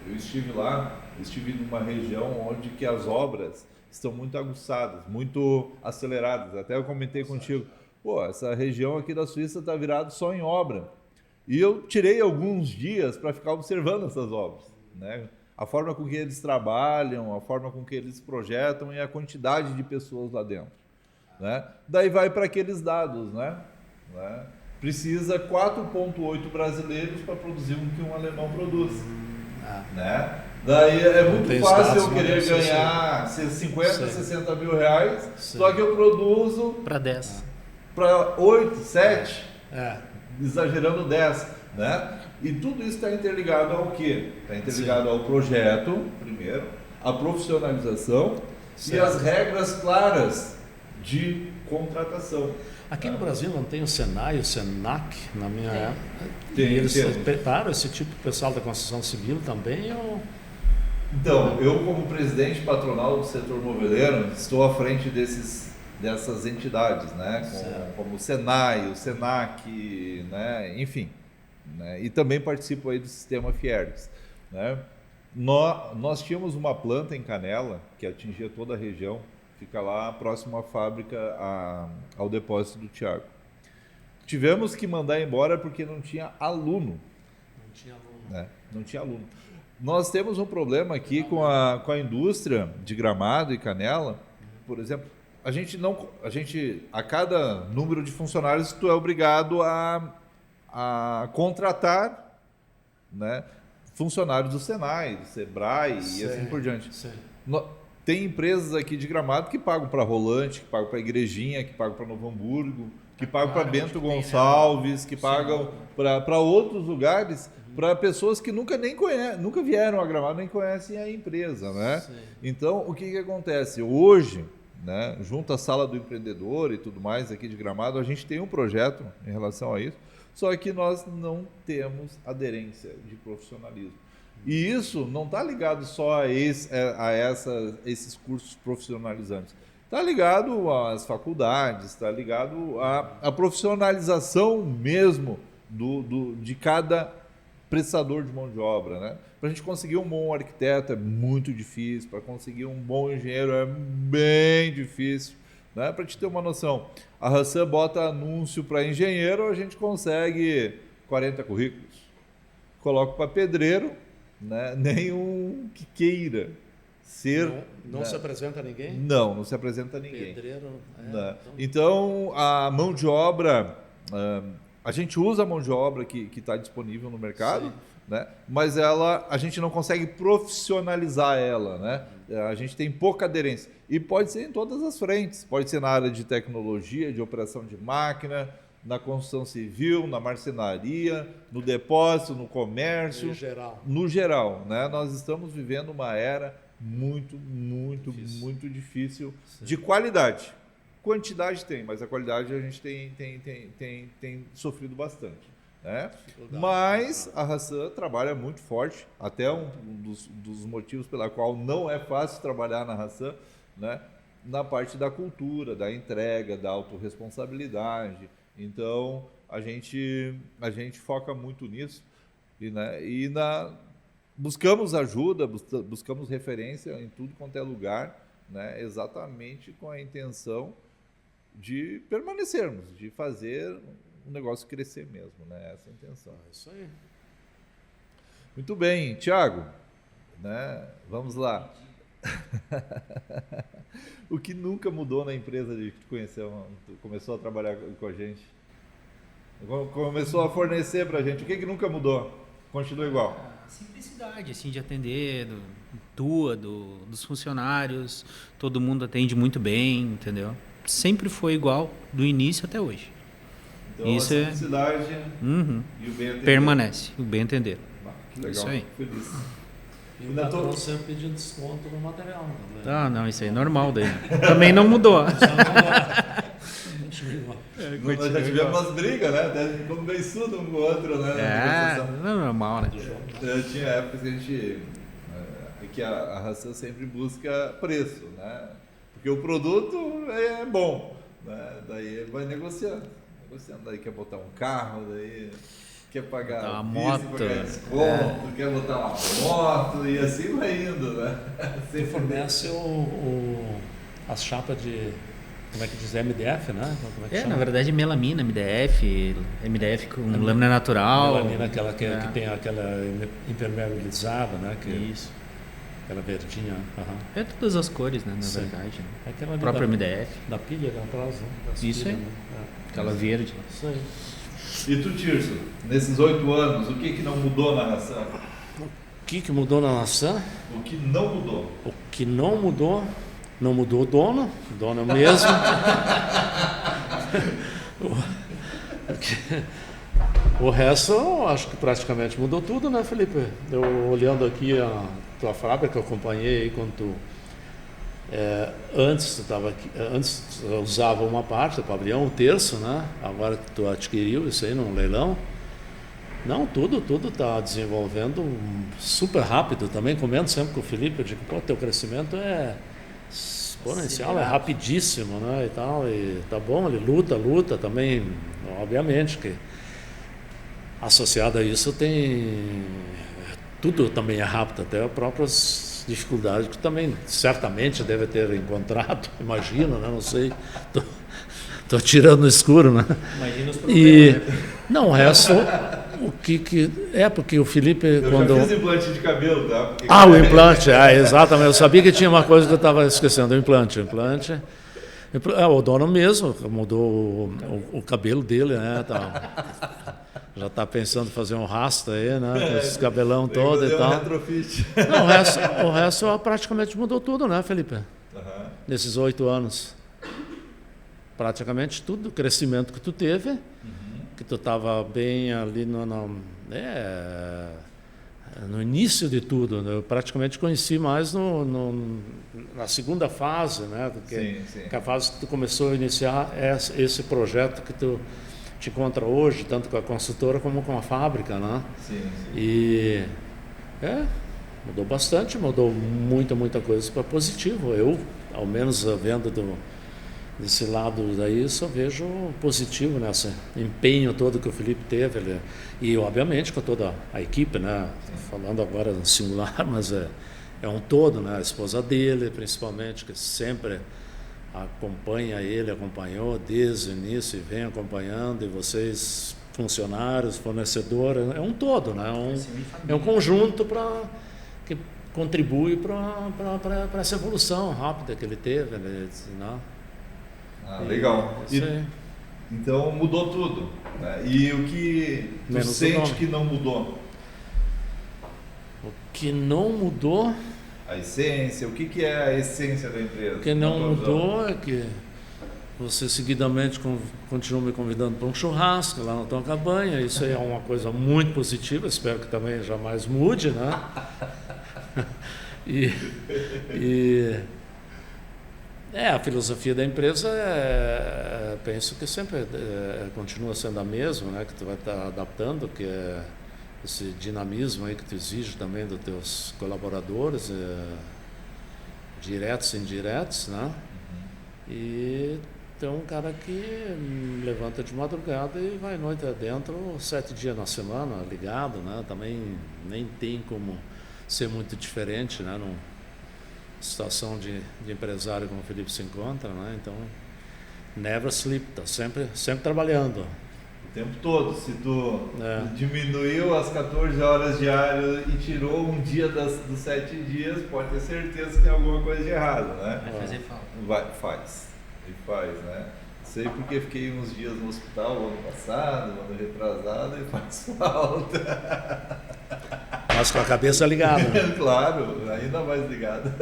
S1: eu estive numa região onde que as obras estão muito aguçadas, muito aceleradas. Até eu comentei contigo, essa região aqui da Suíça está virada só em obra. E eu tirei alguns dias para ficar observando essas obras, né? A forma com que eles trabalham, a forma com que eles projetam e a quantidade de pessoas lá dentro. Né? Daí vai para aqueles dados, né? Precisa 4,8 brasileiros para produzir o que um alemão produz. Né? Daí é muito fácil eu querer ganhar 50, 60 mil reais, só que eu produzo
S3: para 10.
S1: Para 8, 7, exagerando 10. Né? E tudo isso está interligado ao quê? Está interligado ao projeto, primeiro, a profissionalização e as regras claras de contratação.
S4: Aqui no Brasil não tem o Senai, o Senac, na minha época.
S1: Eles
S4: prepararam esse tipo de pessoal da construção civil também?
S1: Então, eu como presidente patronal do setor moveleiro, estou à frente dessas entidades, né? Como o Senai, o Senac, né? Enfim. Né? E também participo aí do sistema Fiergs. Né? Nós tínhamos uma planta em Canela que atingia toda a região, fica lá próximo à fábrica, ao depósito do Thiago. Tivemos que mandar embora porque não tinha aluno. Né? Não tinha aluno. Nós temos um problema aqui com a indústria de Gramado e Canela. Por exemplo, a cada número de funcionários tu é obrigado a contratar, né, funcionários do Senai, do Sebrae e assim por diante. Tem empresas aqui de Gramado que pagam para Rolante, que pagam para Igrejinha, que pagam para Novo Hamburgo, que pagam para Bento Gonçalves, que pagam para outros lugares, para pessoas que nunca vieram a Gramado, nem conhecem a empresa. Né? Então, o que acontece? Hoje, né, junto à Sala do Empreendedor e tudo mais aqui de Gramado, a gente tem um projeto em relação a isso. Só que nós não temos aderência de profissionalismo. E isso não está ligado só a esses cursos profissionalizantes. Está ligado às faculdades, está ligado à profissionalização mesmo de cada prestador de mão de obra, né? Para a gente conseguir um bom arquiteto é muito difícil, para conseguir um bom engenheiro é bem difícil, né? Para te ter uma noção, a Hassan bota anúncio para engenheiro, a gente consegue 40 currículos. Coloca para pedreiro, né? Nenhum que queira ser...
S4: Não
S1: né?
S4: se apresenta a ninguém?
S1: Não se apresenta a ninguém.
S4: Pedreiro...
S1: Né? Então, a mão de obra... a gente usa a mão de obra que está disponível no mercado, né? Mas a gente não consegue profissionalizar ela, né? A gente tem pouca aderência. E pode ser em todas as frentes. Pode ser na área de tecnologia, de operação de máquina, na construção civil, na marcenaria, no depósito, no comércio. No geral, né? Nós estamos vivendo uma era muito difícil de qualidade. Quantidade tem, mas a qualidade a gente tem sofrido bastante, né? Mas a Hassan trabalha muito forte, até um dos motivos pela qual não é fácil trabalhar na Hassan, né? Na parte da cultura, da entrega, da autorresponsabilidade. Então a gente foca muito nisso buscamos ajuda, buscamos referência em tudo quanto é lugar, né? Exatamente com a intenção de permanecermos, de fazer o negócio crescer mesmo, né? Essa é a intenção.
S4: É isso aí.
S1: Muito bem, Thiago, né? Vamos lá. O que nunca mudou na empresa de que tu conheceu, tu começou a trabalhar com a gente? Começou a fornecer pra gente, o que nunca mudou? Continua igual.
S3: A simplicidade, assim, de atender, dos funcionários, todo mundo atende muito bem, entendeu? Sempre foi igual, do início até hoje.
S1: Então isso a simplicidade e o bem atender.
S3: Permanece, o bem atender.
S1: Que legal,
S3: isso aí.
S1: Feliz.
S4: E o patrão sempre pedindo desconto no material. Né?
S3: Ah, não, isso aí é normal daí. Também não mudou.
S1: Nós já tivemos umas brigas, né? Até ficamos bem surdo um com o outro, né?
S3: Não é normal, né?
S1: Tinha épocas que a gente... que a Hassan sempre busca preço, né? Porque o produto é bom, né? Daí vai negociando, daí quer botar um carro, daí quer pagar
S3: uma moto,
S1: pagar desconto, quer botar uma moto e assim vai indo, né?
S4: Você fornece as chapas de, como é que diz, MDF, né? Como é que chama?
S3: Na verdade MDF com lâmina natural.
S4: Melamina, aquela que tem aquela impermeabilizada, né?
S3: Isso.
S4: Aquela verdinha.
S3: É todas as cores, né? Na verdade.
S4: É aquela
S3: própria MDF.
S4: Da pilha lá atrás, né?
S3: Isso aí. Aquela verde.
S4: Isso aí.
S1: E tu, Tirso, nesses 8 anos, o que não mudou na Hassan?
S4: O que mudou na Hassan?
S1: O que não mudou?
S4: O que não mudou o dono mesmo. O resto, eu acho que praticamente mudou tudo, né, Felipe? Eu olhando aqui a tua fábrica, eu acompanhei aí quando tu... antes eu usava uma parte do pavilhão, um terço, né? Agora que tu adquiriu isso aí num leilão. Não, tudo está desenvolvendo super rápido. Também comento sempre com o Felipe, eu digo, teu crescimento é exponencial, é rapidíssimo, né? E tal, e tá bom, ele luta também, obviamente que associado a isso tem tudo também é rápido, até as próprias dificuldades que também certamente deve ter encontrado, imagino, né? Não sei, tô tirando no escuro, né?
S3: Imagina os problemas.
S4: Não, o resto, porque o Felipe...
S1: Eu já fiz implante de cabelo, tá? Porque
S4: o implante, exatamente, eu sabia que tinha uma coisa que eu estava esquecendo, o implante, o dono mesmo mudou o cabelo dele, né? Já está pensando em fazer um rasta aí, né? Com esse cabelão todo e tal. Não, o resto praticamente mudou tudo, né, Felipe? Nesses 8 anos. Praticamente tudo, o crescimento que tu teve, que tu estava bem ali no início de tudo. Né? Eu praticamente conheci mais na segunda fase, né?
S1: Sim.
S4: Que a fase que tu começou a iniciar esse projeto que tu gente encontra hoje, tanto com a consultora como com a fábrica, né?
S1: Sim.
S4: E mudou bastante, mudou muita coisa para positivo. Eu, ao menos vendo desse lado daí, só vejo positivo nesse empenho todo que o Felipe teve. E, obviamente, com toda a equipe, né? Falando agora no singular, mas é um todo, né? A esposa dele, principalmente, que sempre acompanha ele, acompanhou desde o início e vem acompanhando, e vocês, funcionários, fornecedores, é um todo, né? É um conjunto que contribui para essa evolução rápida que ele teve, né?
S1: Legal. Então mudou tudo, né? E o que tu sente que não mudou?
S4: O que não mudou?
S1: A essência, o que é a essência da empresa?
S4: O que não mudou é que você seguidamente continua me convidando para um churrasco lá na tua cabanha. Isso aí é uma coisa muito positiva, espero que também jamais mude, né? A filosofia da empresa penso que sempre continua sendo a mesma, né? Que tu vai estar adaptando, que é esse dinamismo aí que tu exige também dos teus colaboradores, diretos e indiretos, né? E tem um cara que levanta de madrugada e vai noite adentro, 7 dias na semana, ligado, né? Também nem tem como ser muito diferente, né? Numa situação de empresário como o Felipe se encontra, né? Então, never sleep, tá sempre trabalhando.
S1: O tempo todo. Se tu diminuiu as 14 horas diárias e tirou um dia dos 7 dias, pode ter certeza que tem alguma coisa de errado, né?
S3: Vai fazer falta.
S1: Faz, né? Sei porque fiquei uns dias no hospital ano passado, ano retrasado, e faz falta.
S4: Mas com a cabeça ligada. Né?
S1: Claro, ainda mais ligada.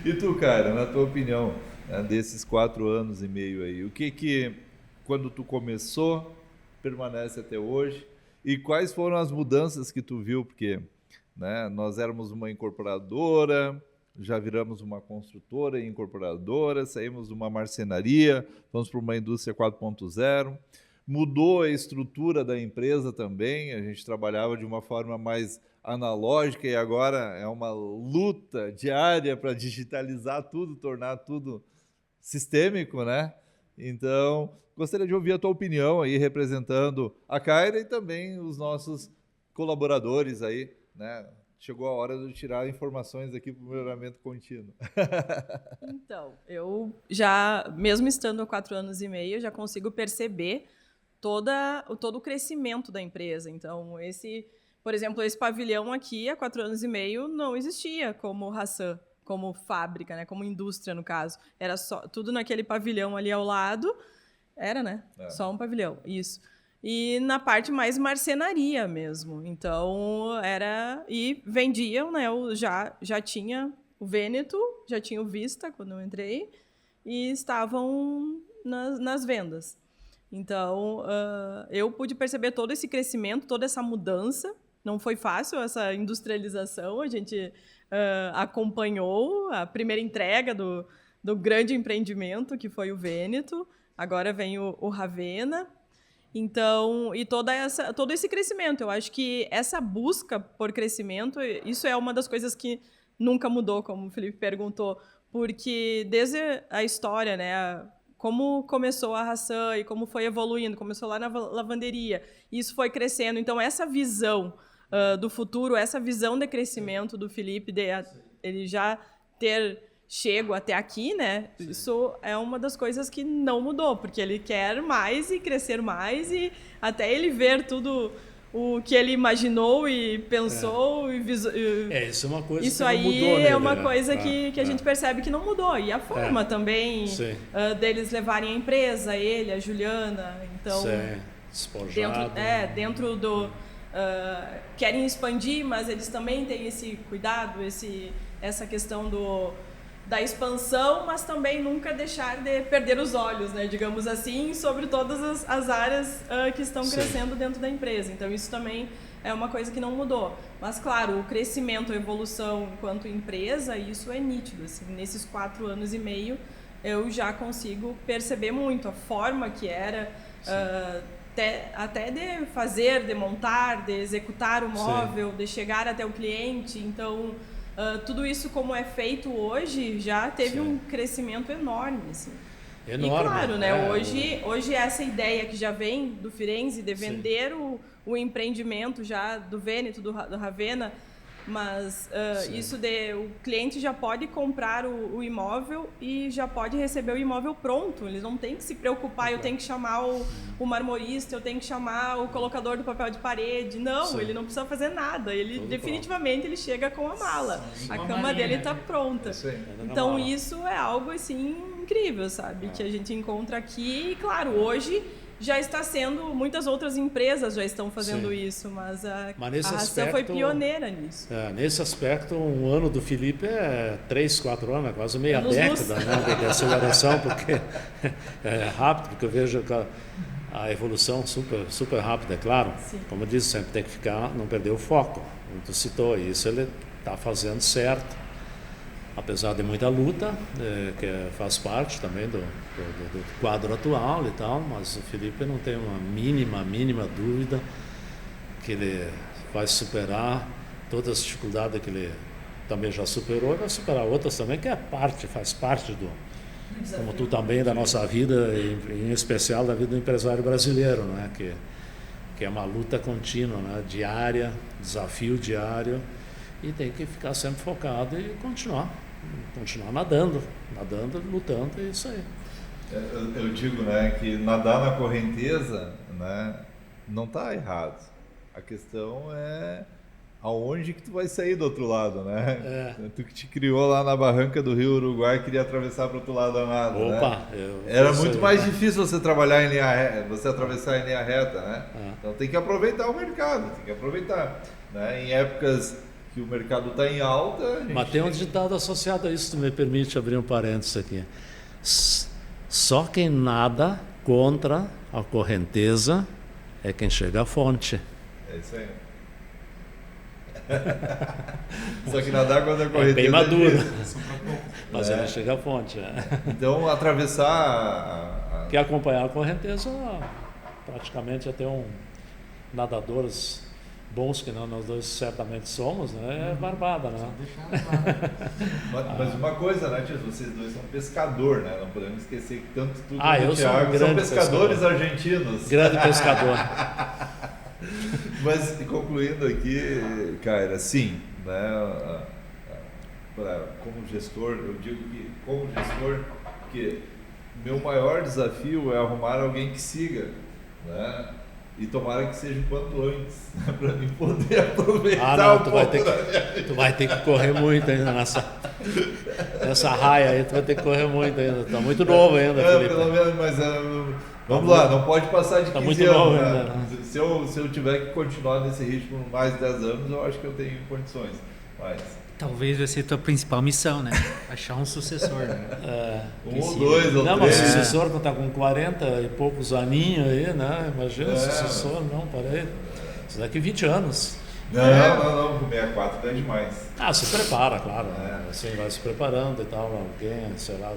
S1: E tu, cara, na tua opinião, né, desses 4 anos e meio aí, o que quando tu começou permanece até hoje? E quais foram as mudanças que tu viu? Porque, né, nós éramos uma incorporadora, já viramos uma construtora e incorporadora, saímos de uma marcenaria, vamos para uma indústria 4.0. Mudou a estrutura da empresa também, a gente trabalhava de uma forma mais analógica e agora é uma luta diária para digitalizar tudo, tornar tudo sistêmico, né? Então, gostaria de ouvir a tua opinião aí, representando a Kaira e também os nossos colaboradores aí, né? Chegou a hora de tirar informações aqui para o melhoramento contínuo.
S2: Então, eu já, mesmo estando há 4 anos e meio, já consigo perceber todo o crescimento da empresa. Então, por exemplo, esse pavilhão aqui, há 4 anos e meio, não existia como Hassan, como fábrica, né? Como indústria, no caso. Era só tudo naquele pavilhão ali ao lado. Era, né? Só um pavilhão, isso. E na parte mais marcenaria mesmo. Então, e vendiam, né? Já tinha o Vêneto, já tinha o Vista, quando eu entrei, e estavam nas vendas. Então, eu pude perceber todo esse crescimento, toda essa mudança. Não foi fácil essa industrialização, a gente acompanhou a primeira entrega do grande empreendimento, que foi o Vêneto, agora vem o Ravenna. Então, e todo esse crescimento, eu acho que essa busca por crescimento, isso é uma das coisas que nunca mudou, como o Felipe perguntou, porque desde a história, né, como começou a Hassan e como foi evoluindo, começou lá na lavanderia, isso foi crescendo. Então, essa visão do futuro, essa visão de crescimento do Felipe, ele já ter chego até aqui, né? Sim. Isso é uma das coisas que não mudou, porque ele quer mais e crescer mais, e até ele ver tudo o que ele imaginou e pensou
S4: isso é uma coisa
S2: isso
S4: que
S2: aí
S4: não mudou,
S2: é uma coisa que a gente percebe que não mudou, e a forma também deles levarem a empresa, ele, a Juliana, então dentro do querem expandir, mas eles também têm esse cuidado, essa questão da expansão, mas também nunca deixar de perder os olhos, né, digamos assim, sobre todas as áreas que estão crescendo dentro da empresa. Então, isso também é uma coisa que não mudou. Mas, claro, o crescimento, a evolução enquanto empresa, isso é nítido. Assim, nesses 4 anos e meio, eu já consigo perceber muito a forma que era até de fazer, de montar, de executar o móvel, de chegar até o cliente. Então, tudo isso como é feito hoje já teve um crescimento enorme, assim.
S4: Enorme.
S2: E claro, né? Hoje essa ideia que já vem do Firenze de vender o empreendimento já do Vêneto, do Ravenna, mas isso o cliente já pode comprar o imóvel e já pode receber o imóvel pronto. Eles não têm que se preocupar, eu tenho que chamar o marmorista, eu tenho que chamar o colocador do papel de parede. Não, ele não precisa fazer nada. Ele definitivamente ele chega com a mala. A cama dele está pronta. Então isso é algo assim incrível, sabe? Que a gente encontra aqui e claro, hoje já está sendo, muitas outras empresas já estão fazendo isso, mas a Hassan foi pioneira nisso.
S4: Nesse aspecto, um ano do Felipe é 3, 4 anos, é quase meia década, né, de aceleração, porque é rápido, porque eu vejo a evolução super, super rápida, é claro. Sim. Como eu disse, sempre tem que não perder o foco. Como tu citou, isso ele está fazendo certo. Apesar de muita luta, que faz parte também do quadro atual e tal, mas o Felipe não tem uma mínima dúvida que ele vai superar todas as dificuldades que ele também já superou e vai superar outras também, que faz parte como tu também, da nossa vida, em especial da vida do empresário brasileiro, né? Que é uma luta contínua, né? Diária, desafio diário, e tem que ficar sempre focado e continuar nadando, lutando, é isso aí.
S1: Eu digo, né, que nadar na correnteza, né, não está errado. A questão é aonde que tu vai sair do outro lado, né? Tu que te criou lá na barranca do Rio Uruguai, queria atravessar para o outro lado da nada.
S4: Opa,
S1: né? Era muito mais difícil você trabalhar em linha reta, você atravessar em linha reta, né? Então tem que aproveitar o mercado, tem que aproveitar, né? Em épocas que o mercado está em alta.
S4: Mas tem um ditado associado a isso, tu me permite abrir um parênteses aqui. Só quem nada contra a correnteza é quem chega à fonte.
S1: É isso aí. Só que nadar contra a correnteza
S4: é bem maduro. Mas ele chega à fonte.
S1: Então, atravessar...
S4: Quer acompanhar a correnteza, praticamente até nadadores bons que nós dois certamente somos, né? É barbada, né?
S1: Mas uma coisa, né, tio? Vocês dois são pescador, né? Não podemos esquecer que tanto tu
S4: quanto o Thiago
S1: são pescadores argentinos.
S4: Grande pescador.
S1: Mas concluindo aqui, cara, sim, né? Como gestor, eu digo que como gestor, que meu maior desafio é arrumar alguém que siga, né? E tomara que seja o quanto antes, né, para mim poder aproveitar
S4: tu vai ter que correr muito ainda nessa raia aí, tu vai ter que correr muito ainda. Tá muito novo ainda, Felipe.
S1: Pelo menos, mas vamos lá, não pode passar de 15
S4: muito
S1: anos.
S4: Novo
S1: né?
S4: ainda.
S1: Se eu tiver que continuar nesse ritmo mais de 10 anos, eu acho que eu tenho condições. Mas...
S3: Talvez vai ser tua principal missão, né? Achar um sucessor. Né?
S1: Um ou dois, ou
S4: não,
S1: três.
S4: Mas o sucessor que tá com 40 e poucos aninhos aí, né? Imagina o sucessor, não, parei. Isso daqui 20 anos.
S1: Não, com 64 é demais.
S4: Se prepara, claro. Assim, vai se preparando e tal. Alguém, sei lá,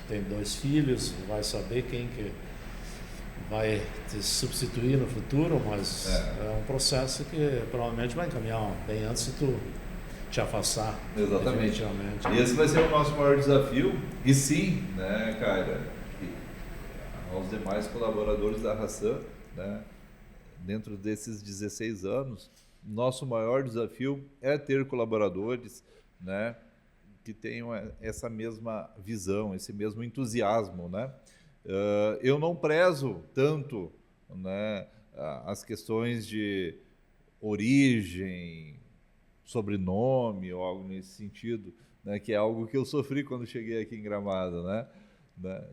S4: tem 2 filhos, vai saber quem que vai te substituir no futuro, mas é um processo que provavelmente vai encaminhar bem antes de tu te afastar.
S1: Exatamente. E esse vai ser o nosso maior desafio. E sim, né, cara, aos demais colaboradores da Hassan, né, dentro desses 16 anos, nosso maior desafio é ter colaboradores, né, que tenham essa mesma visão, esse mesmo entusiasmo, né? Eu não prezo tanto, né, as questões de origem, sobrenome ou algo nesse sentido, né, que é algo que eu sofri quando cheguei aqui em Gramado, né?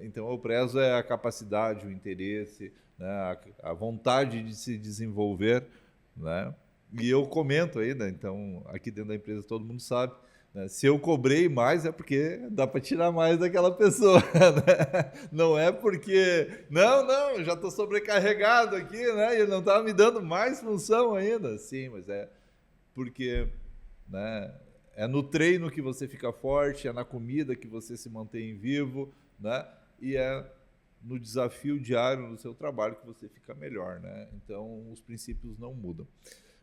S1: Então eu prezo a capacidade, o interesse, né, a vontade de se desenvolver, né? E eu comento ainda, então aqui dentro da empresa todo mundo sabe, né, se eu cobrei mais é porque dá para tirar mais daquela pessoa, né? Não é porque não, já estou sobrecarregado aqui, né? E ele não estava me dando mais função ainda, sim, mas é porque, né, é no treino que você fica forte, é na comida que você se mantém vivo, né? E é no desafio diário no seu trabalho que você fica melhor, né? Então, os princípios não mudam.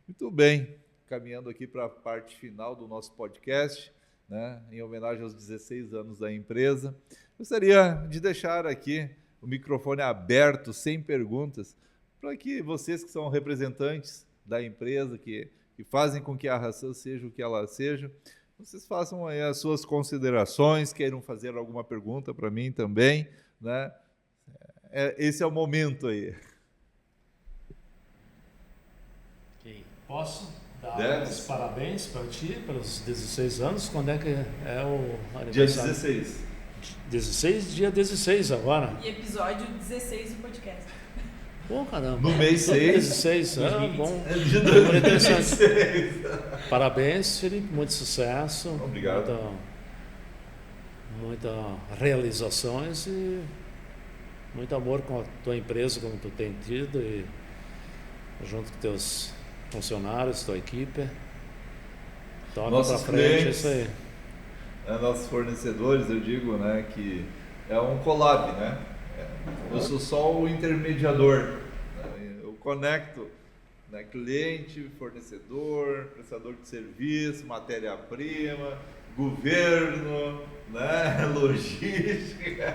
S1: Muito bem, caminhando aqui para a parte final do nosso podcast, né, em homenagem aos 16 anos da empresa, gostaria de deixar aqui o microfone aberto, sem perguntas, para que vocês que são representantes da empresa, que fazem com que a Hassan seja o que ela seja, vocês façam aí as suas considerações, queiram fazer alguma pergunta para mim também, né? Esse é o momento aí.
S4: Okay. Posso dar os parabéns para ti, pelos 16 anos? Quando é que é o aniversário?
S1: Dia 16.
S4: 16, dia 16 agora.
S2: E episódio 16 do podcast.
S4: Pô, caramba.
S1: No mês 6.
S4: 16, bom.
S1: De 2016.
S4: Parabéns, Felipe, muito sucesso.
S1: Obrigado.
S4: Muitas realizações e muito amor com a tua empresa, como tu tem tido, e junto com teus funcionários, tua equipe. Toca pra frente, é isso aí.
S1: Nossos fornecedores, eu digo, né, que é um collab, né? Eu sou só o intermediador, né? Eu conecto, né, cliente, fornecedor, prestador de serviço, matéria-prima, governo, né, logística.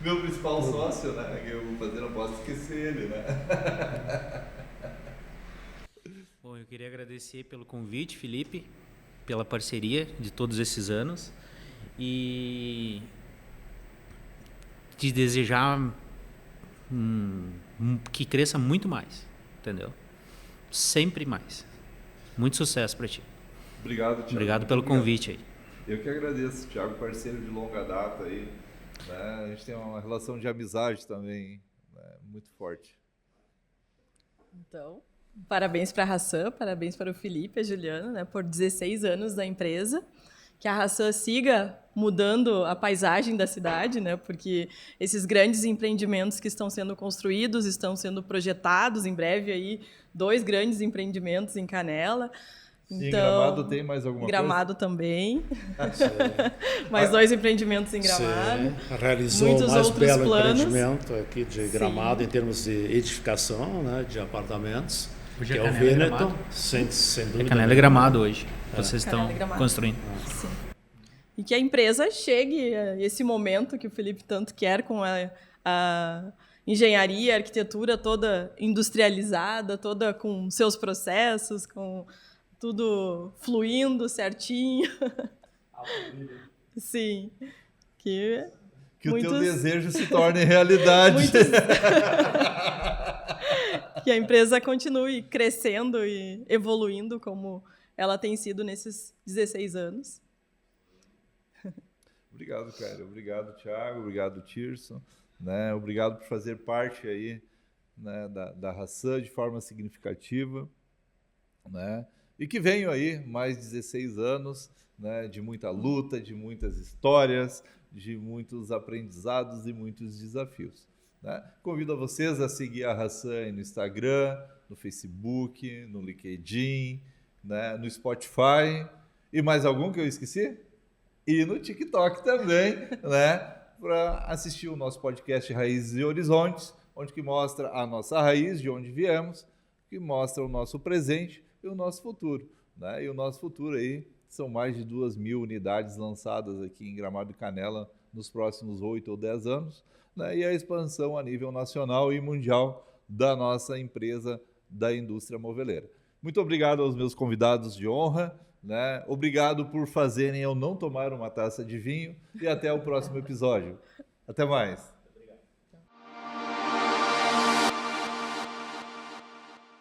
S1: Meu principal sócio, né, que eu vou fazer, não posso esquecer ele, né?
S3: Bom, eu queria agradecer pelo convite, Felipe, pela parceria de todos esses anos e te desejar que cresça muito mais, entendeu? Sempre mais. Muito sucesso para ti.
S1: Obrigado, Thiago.
S3: Obrigado pelo convite aí.
S1: Eu que agradeço, Thiago, parceiro de longa data aí, né? A gente tem uma relação de amizade também, né, muito forte.
S2: Então, parabéns para a Hassan, parabéns para o Felipe e a Juliana, né, por 16 anos da empresa. Que a Hassan siga mudando a paisagem da cidade, né, porque esses grandes empreendimentos que estão sendo construídos, estão sendo projetados, em breve aí 2 grandes empreendimentos em Canela.
S1: Então, em Gramado tem mais alguma
S2: Gramado
S1: coisa?
S2: Também. Mais 2 empreendimentos em Gramado.
S4: Sim. Realizou
S2: muitos
S4: o mais
S2: outros
S4: belo
S2: planos.
S4: empreendimento aqui de Gramado. Sim. Em termos de edificação, né, de apartamentos.
S3: Hoje
S4: que
S3: é
S4: o Veneto, sem dúvida.
S3: É Canela e Gramado hoje. Vocês estão construindo.
S2: Sim. E que a empresa chegue a esse momento que o Felipe tanto quer, com a engenharia, a arquitetura toda industrializada, toda com seus processos, com tudo fluindo certinho. Sim. Que
S1: o teu desejo se torne realidade.
S2: Que a empresa continue crescendo e evoluindo como ela tem sido nesses 16 anos.
S1: Obrigado, cara. Obrigado, Thiago. Obrigado, Tirson. Né? Obrigado por fazer parte aí, né, da Hassan de forma significativa. Né? E que venham aí mais 16 anos, né, de muita luta, de muitas histórias, de muitos aprendizados e muitos desafios. Né? Convido a vocês a seguir a Hassan no Instagram, no Facebook, no LinkedIn, né, no Spotify e mais algum que eu esqueci? E no TikTok também, né, para assistir o nosso podcast Raízes e Horizontes, onde que mostra a nossa raiz, de onde viemos, que mostra o nosso presente e o nosso futuro. Né? E o nosso futuro aí são mais de 2.000 unidades lançadas aqui em Gramado e Canela nos próximos 8 ou 10 anos, né? E a expansão a nível nacional e mundial da nossa empresa da indústria moveleira. Muito obrigado aos meus convidados de honra, né? Obrigado por fazerem eu não tomar uma taça de vinho e até o próximo episódio. Até mais!